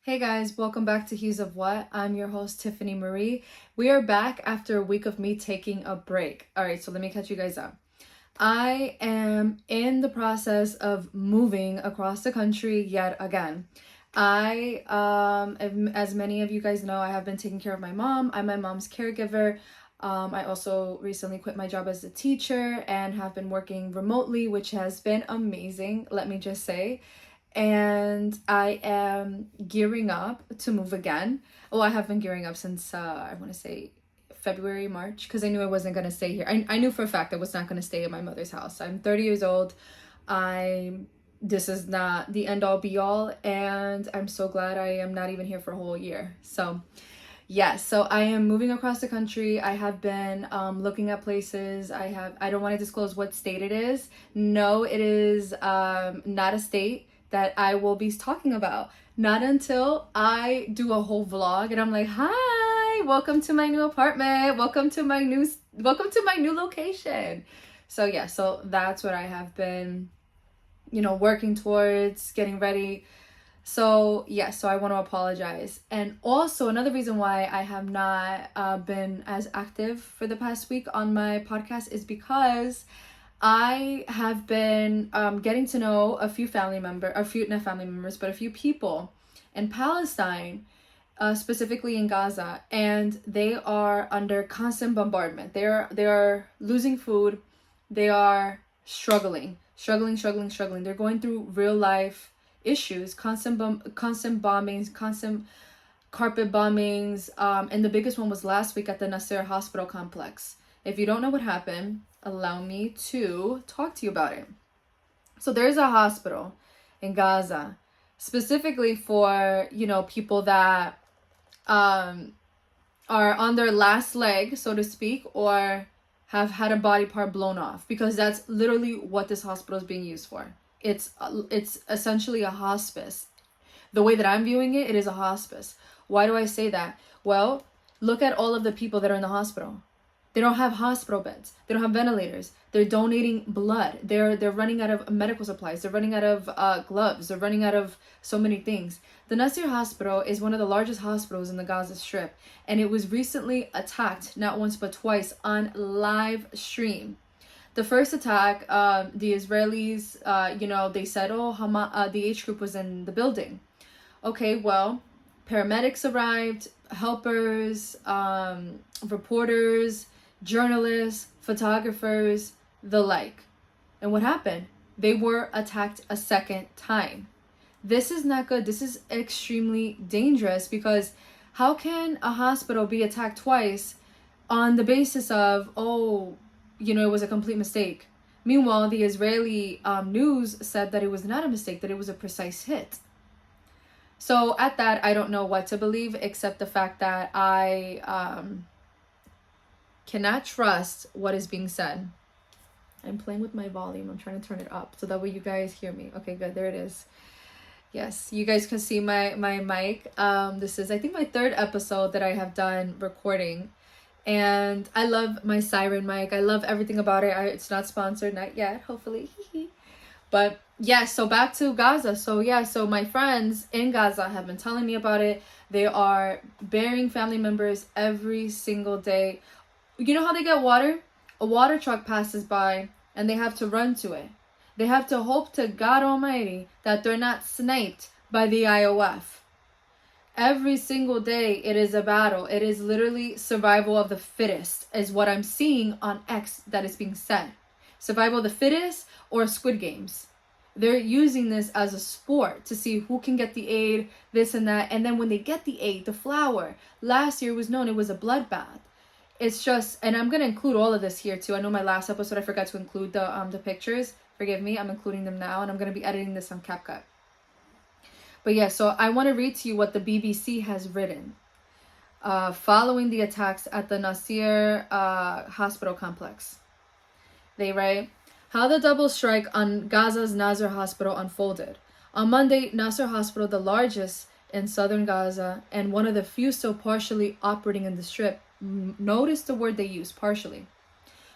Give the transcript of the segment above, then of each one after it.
Hey guys, welcome back to Hues of What. I'm your host, Tiffany Marie. We are back after a week of me taking a break. All right, so let me catch you guys up. I am in the process of moving across the country yet again. As many of you guys know, I have been taking care of my mom. I'm my mom's caregiver. I also recently quit my job as a teacher and have been working remotely, which has been amazing, let me just say. And I am gearing up to move again. Well, I have been gearing up since I want to say February, March, because I knew I wasn't going to stay here. I knew for a fact I was not going to stay at my mother's house. I'm 30 years old. This is not the end all be all, and I'm so glad I am not even here for a whole year. So yes, so I am moving across the country. I have been looking at places. I don't want to disclose what state it is. No, it is not a state that I will be talking about. Not until I do a whole vlog and I'm like, "Hi, welcome to my new apartment. Welcome to my new location." So yeah, so that's what I have been, working towards, getting ready. So yeah, so I want to apologize. And also another reason why I have not been as active for the past week on my podcast is because I have been getting to know a few not family members, but a few people in Palestine, specifically in Gaza, and they are under constant bombardment. They are losing food. They are struggling. They're going through real life issues, constant bombings, constant carpet bombings, and the biggest one was last week at the Nasser hospital complex. If you don't know what happened, allow me to talk to you about it. So there's a hospital in Gaza specifically for, people that are on their last leg, so to speak, or have had a body part blown off, because that's literally what this hospital is being used for. It's essentially a hospice. The way that I'm viewing it, it is a hospice. Why do I say that? Well, look at all of the people that are in the hospital. They don't have hospital beds. They don't have ventilators. They're donating blood. They're running out of medical supplies. They're running out of gloves. They're running out of so many things. The Nasser Hospital is one of the largest hospitals in the Gaza Strip, and it was recently attacked not once but twice on live stream. The first attack, the Israelis, they said, the H group was in the building. Okay, well, paramedics arrived, helpers, reporters, journalists, photographers, the like. And what happened? They were attacked a second time. This is not good. This is extremely dangerous, because how can a hospital be attacked twice on the basis of, it was a complete mistake? Meanwhile, the Israeli news said that it was not a mistake, that it was a precise hit. So at that, I don't know what to believe, except the fact that I cannot trust what is being said. I'm playing with my volume. I'm trying to turn it up so that way you guys hear me. Okay, good. There it is. Yes, you guys can see my mic. This is, I think, my third episode that I have done recording. And I love my siren mic. I love everything about it. It's not sponsored, not yet, hopefully. But yeah, so back to Gaza. So my friends in Gaza have been telling me about it. They are burying family members every single day. You know how they get water? A water truck passes by and they have to run to it. They have to hope to God Almighty that they're not sniped by the IOF. Every single day it is a battle. It is literally survival of the fittest is what I'm seeing on X that is being said. Survival of the fittest or Squid Games. They're using this as a sport to see who can get the aid, this and that. And then when they get the aid, the flour, last year was known, it was a bloodbath. It's just, and I'm going to include all of this here too. I know my last episode I forgot to include the pictures. Forgive me, I'm including them now, and I'm going to be editing this on CapCut. But yeah, so I want to read to you what the BBC has written following the attacks at the Nasser hospital complex. They write, how the double strike on Gaza's Nasser hospital unfolded. On Monday, Nasser hospital, the largest in southern Gaza and one of the few still partially operating in the strip, notice the word they use, partially,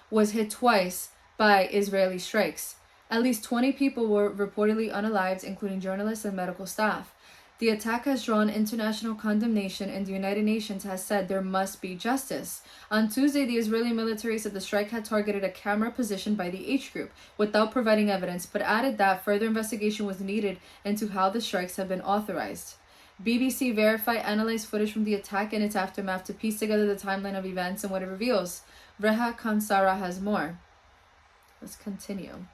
was hit twice by Israeli strikes. At least 20 people were reportedly unalived, including journalists and medical staff. The attack has drawn international condemnation, and the United Nations has said there must be justice. On Tuesday, the Israeli military said the strike had targeted a camera positioned by the H group without providing evidence, but added that further investigation was needed into how the strikes have been authorized. BBC Verify analyzed footage from the attack and its aftermath to piece together the timeline of events and what it reveals. Reha Kansara has more. Let's continue.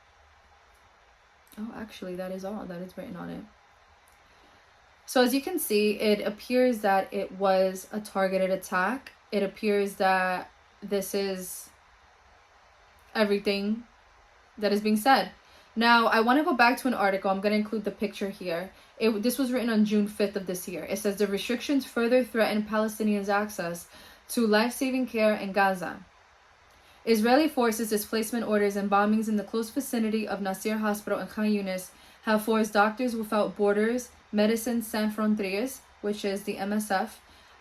Oh, actually, that is all that is written on it. So as you can see, it appears that it was a targeted attack. It appears that this is everything that is being said. Now, I want to go back to an article. I'm going to include the picture here. This was written on June 5th of this year. It says the restrictions further threaten Palestinians' access to life-saving care in Gaza. Israeli forces, displacement orders, and bombings in the close vicinity of Nasser Hospital in Khan Yunis have forced Doctors Without Borders, Médecins Sans Frontières, which is the MSF,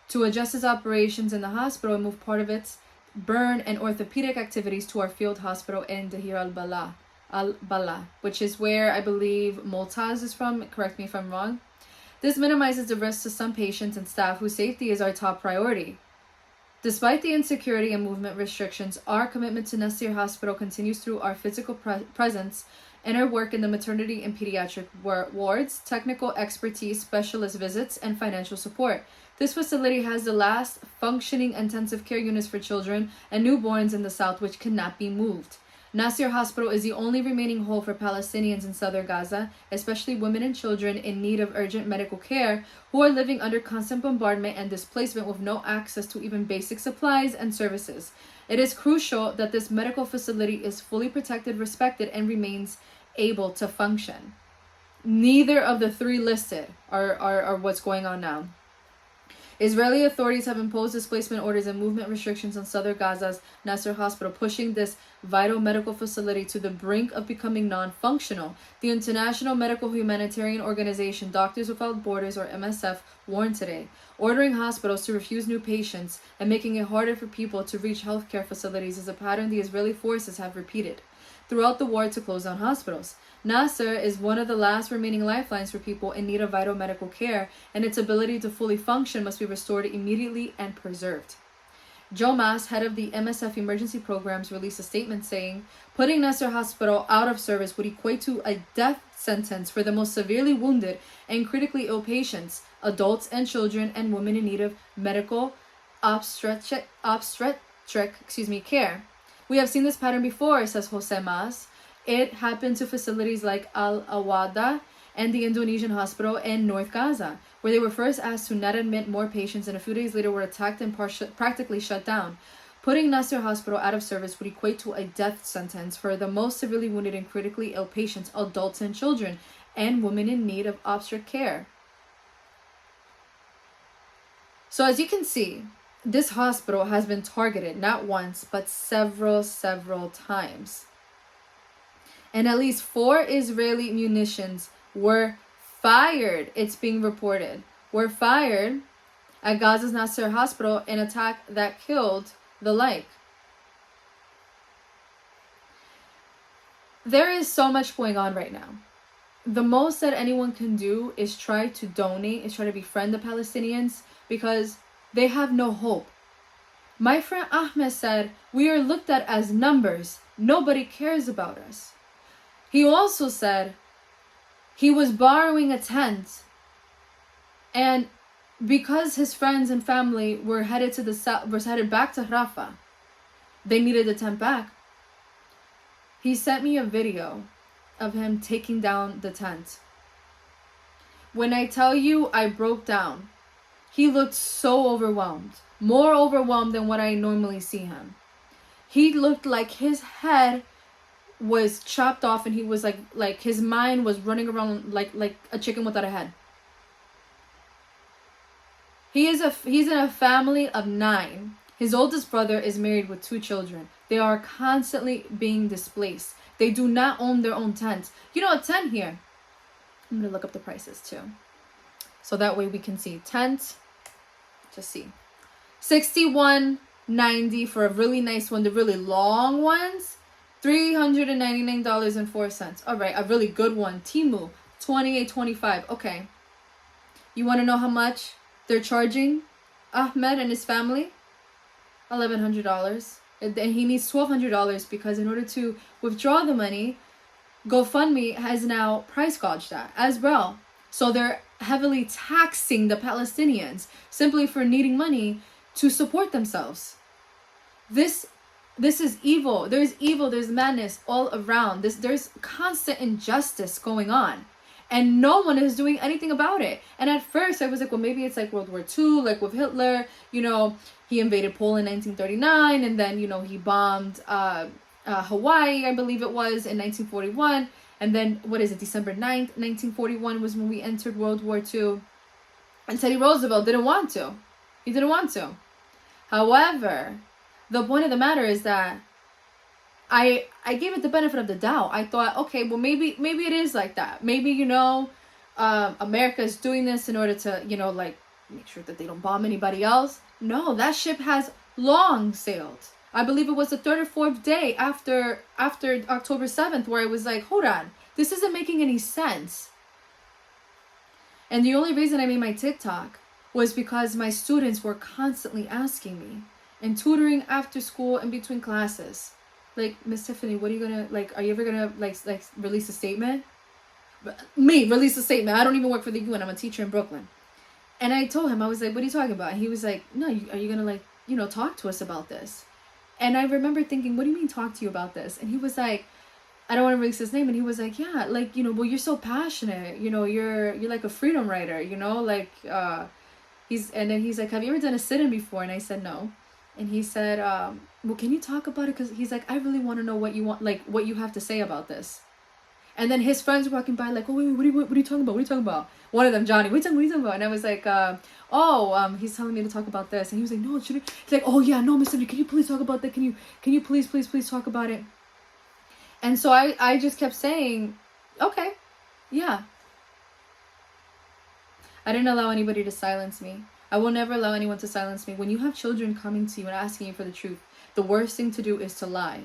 to adjust its operations in the hospital and move part of its burn and orthopedic activities to our field hospital in Dahir al-Bala, which is where I believe Multaz is from. Correct me if I'm wrong. This minimizes the risk to some patients and staff whose safety is our top priority. Despite the insecurity and movement restrictions, our commitment to Nasser Hospital continues through our physical presence and our work in the maternity and pediatric wards, technical expertise, specialist visits, and financial support. This facility has the last functioning intensive care units for children and newborns in the south, which cannot be moved. Nasser Hospital is the only remaining home for Palestinians in southern Gaza, especially women and children in need of urgent medical care who are living under constant bombardment and displacement with no access to even basic supplies and services. It is crucial that this medical facility is fully protected, respected, and remains able to function. Neither of the three listed are what's going on now. Israeli authorities have imposed displacement orders and movement restrictions on southern Gaza's Nasser Hospital, pushing this vital medical facility to the brink of becoming non-functional. The International Medical Humanitarian Organization, Doctors Without Borders, or MSF, warned today, ordering hospitals to refuse new patients and making it harder for people to reach healthcare facilities is a pattern the Israeli forces have repeated throughout the war to close down hospitals. Nasser is one of the last remaining lifelines for people in need of vital medical care, and its ability to fully function must be restored immediately and preserved. Joe Mass, head of the MSF emergency programs, released a statement saying, putting Nasser Hospital out of service would equate to a death sentence for the most severely wounded and critically ill patients, adults and children, and women in need of medical obstetric care. We have seen this pattern before, says Jose Mas. It happened to facilities like Al-Awada and the Indonesian hospital in North Gaza, where they were first asked to not admit more patients and a few days later were attacked and practically shut down. Putting Nasser Hospital out of service would equate to a death sentence for the most severely wounded and critically ill patients, adults and children, and women in need of obstetric care. So as you can see, this hospital has been targeted not once, but several times. And at least 4 Israeli munitions were fired, it's being reported, were fired at Gaza's Nasser Hospital in an attack that killed the like. There is so much going on right now. The most that anyone can do is try to donate, is try to befriend the Palestinians, because they have no hope. My friend Ahmed said, we are looked at as numbers. Nobody cares about us. He also said he was borrowing a tent, and because his friends and family were headed to the south, was headed back to Rafah, they needed the tent back. He sent me a video of him taking down the tent. When I tell you I broke down, he looked so overwhelmed, more overwhelmed than what I normally see him. He looked like his head was chopped off and he was like his mind was running around like a chicken without a head. He's in a family of 9. His oldest brother is married with 2 children. They are constantly being displaced. They do not own their own tent. You know, a tent here, I'm gonna look up the prices too, so that way we can see. Tent, just see, $61.90 for a really nice one. The really long ones, $399.04. All right, a really good one, Temu, $28.25. Okay, You want to know how much they're charging Ahmed and his family? $1,100. And he needs $1,200 because in order to withdraw the money, GoFundMe has now price gouged that as well. So they're heavily taxing the Palestinians simply for needing money to support themselves. This is evil. There's madness all around. There's constant injustice going on. And no one is doing anything about it. And at first I was like, well, maybe it's like World War II, like with Hitler, he invaded Poland in 1939, and then, he bombed Hawaii, I believe it was, in 1941. And then, December 9th, 1941 was when we entered World War II. And Teddy Roosevelt didn't want to. He didn't want to. However, the point of the matter is that I gave it the benefit of the doubt. I thought, okay, well, maybe it is like that. Maybe, America is doing this in order to, make sure that they don't bomb anybody else. No, that ship has long sailed. I believe it was the third or fourth day after October 7th where I was like, hold on, this isn't making any sense. And the only reason I made my TikTok was because my students were constantly asking me and tutoring after school and between classes. Like, Miss Tiffany, what are you gonna, are you ever gonna, release a statement? Release a statement. I don't even work for the UN. I'm a teacher in Brooklyn. And I told him, I was like, what are you talking about? And he was like, no, are you gonna, talk to us about this? And I remember thinking, what do you mean talk to you about this? And he was like, I don't want to release his name. And he was like, yeah, well, you're so passionate. You're like a freedom writer, and then he's like, have you ever done a sit-in before? And I said, no. And he said, well, can you talk about it? Because he's like, I really want to know what you have to say about this. And then his friends were walking by like, oh, wait, what are you talking about? What are you talking about? One of them, Johnny, what are you talking about? And I was like, he's telling me to talk about this. And he was like, no, should we? He's like, oh yeah, no, Miss Tiffany, can you please talk about that? Can you please talk about it? And so I just kept saying, okay, yeah. I didn't allow anybody to silence me. I will never allow anyone to silence me. When you have children coming to you and asking you for the truth, the worst thing to do is to lie.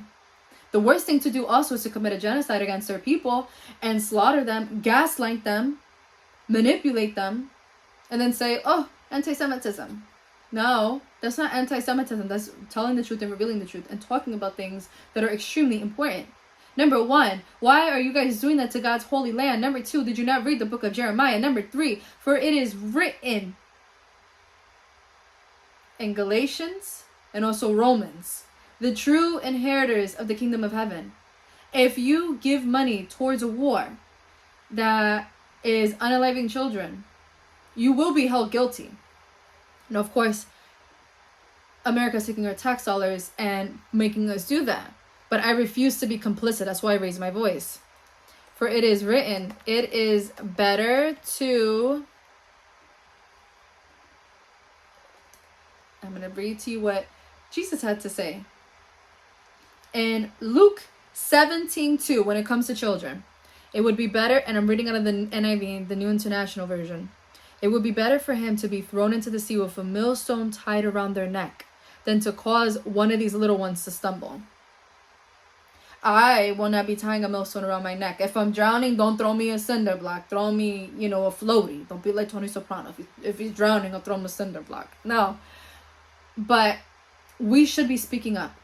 The worst thing to do also is to commit a genocide against their people and slaughter them, gaslight them, manipulate them, and then say, oh, anti-Semitism. No, that's not anti-Semitism. That's telling the truth and revealing the truth and talking about things that are extremely important. Number 1, why are you guys doing that to God's holy land? Number 2, did you not read the book of Jeremiah? Number 3, for it is written in Galatians and also Romans, the true inheritors of the kingdom of heaven. If you give money towards a war that is unaliving children, you will be held guilty. Now, of course, America's taking our tax dollars and making us do that. But I refuse to be complicit. That's why I raise my voice. For it is written, it is better to... I'm going to read to you what Jesus had to say. In Luke 17:2, when it comes to children, it would be better, and I'm reading out of the NIV, the New International Version. It would be better for him to be thrown into the sea with a millstone tied around their neck than to cause one of these little ones to stumble. I will not be tying a millstone around my neck. If I'm drowning, don't throw me a cinder block. Throw me, a floaty. Don't be like Tony Soprano. If he's drowning, I'll throw him a cinder block. No. But we should be speaking up.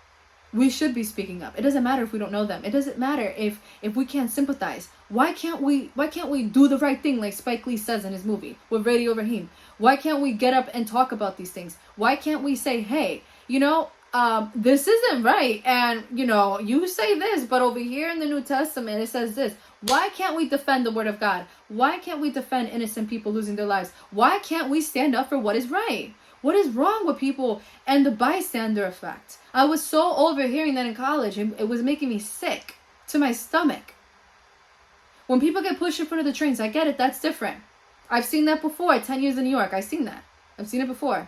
We should be speaking up. It doesn't matter if we don't know them. It doesn't matter if we can't sympathize. Why can't we do the right thing like Spike Lee says in his movie with Radio Raheem? Why can't we get up and talk about these things? Why can't we say, hey, this isn't right, and you say this, but over here in the New Testament it says this. Why can't we defend the word of God? Why can't we defend innocent people losing their lives? Why can't we stand up for what is right? What is wrong with people and the bystander effect? I was so overhearing that in college, and it was making me sick to my stomach. When people get pushed in front of the trains, I get it, that's different. I've seen that before, 10 years in New York, I've seen that. I've seen it before.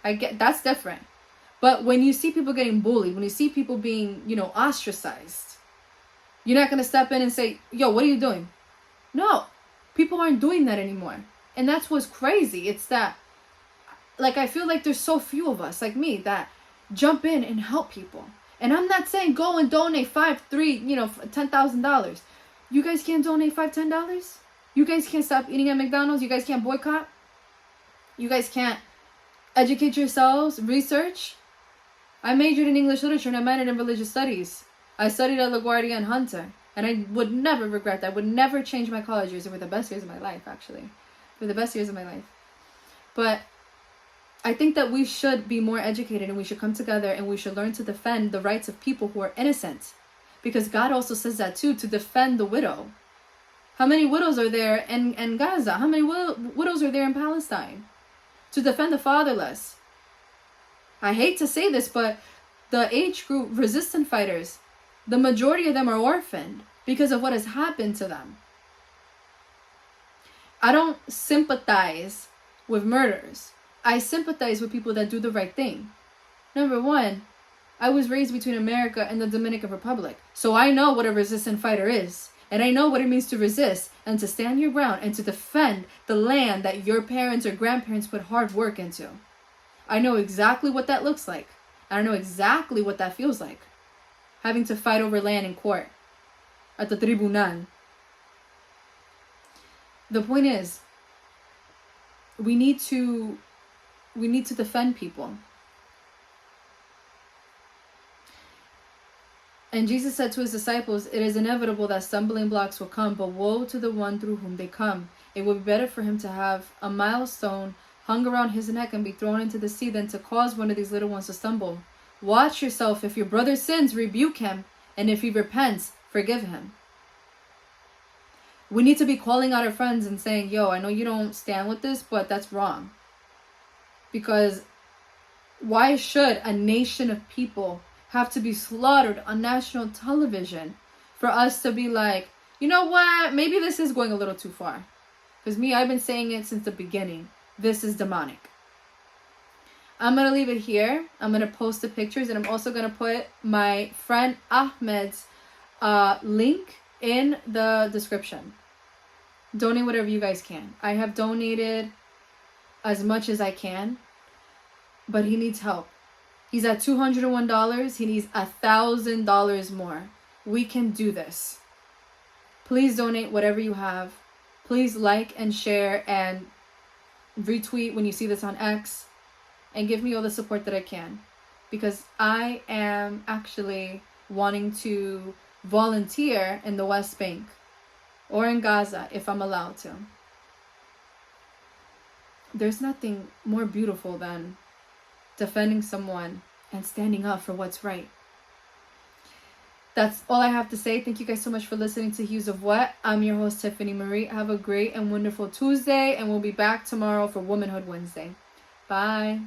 That's different. But when you see people getting bullied, when you see people being, ostracized, you're not going to step in and say, yo, what are you doing? No, people aren't doing that anymore. And that's what's crazy. It's that, I feel like there's so few of us, like me, that jump in and help people. And I'm not saying go and donate $10,000. You guys can't donate $5, $10? You guys can't stop eating at McDonald's. You guys can't boycott. You guys can't educate yourselves, research. I majored in English literature and I minored in religious studies. I studied at LaGuardia and Hunter. And I would never regret that. I would never change my college years. They were the best years of my life, actually. They were the best years of my life. But I think that we should be more educated and we should come together and we should learn to defend the rights of people who are innocent. Because God also says that too, to defend the widow. How many widows are there in Gaza? How many widows are there in Palestine? To defend the fatherless. I hate to say this, but the age group resistance fighters, the majority of them are orphaned because of what has happened to them. I don't sympathize with murderers. I sympathize with people that do the right thing. Number one, I was raised between America and the Dominican Republic. So I know what a resistant fighter is. And I know what it means to resist and to stand your ground and to defend the land that your parents or grandparents put hard work into. I know exactly what that looks like. And I know exactly what that feels like. Having to fight over land in court. At the tribunal. The point is, we need to defend people. And Jesus said to his disciples, it is inevitable that stumbling blocks will come, but woe to the one through whom they come. It would be better for him to have a milestone hung around his neck and be thrown into the sea than to cause one of these little ones to stumble. Watch yourself. If your brother sins, rebuke him. And if he repents, forgive him. We need to be calling out our friends and saying, yo, I know you don't stand with this, but that's wrong. Because why should a nation of people have to be slaughtered on national television for us to be like, you know what, maybe this is going a little too far. Because I've been saying it since the beginning. This is demonic. I'm going to leave it here. I'm going to post the pictures and I'm also going to put my friend Ahmed's link in the description. Donate whatever you guys can. I have donated as much as I can, but he needs help. He's at $201. He needs $1,000 more. We can do this. Please donate whatever you have. Please like and share and retweet when you see this on X. And give me all the support that I can. Because I am actually wanting to volunteer in the West Bank. Or in Gaza, if I'm allowed to. There's nothing more beautiful than defending someone and standing up for what's right. That's all I have to say. Thank you guys so much for listening to Hues of What. I'm your host, Tiffany Marie. Have a great and wonderful Tuesday, and we'll be back tomorrow for Womanhood Wednesday. Bye.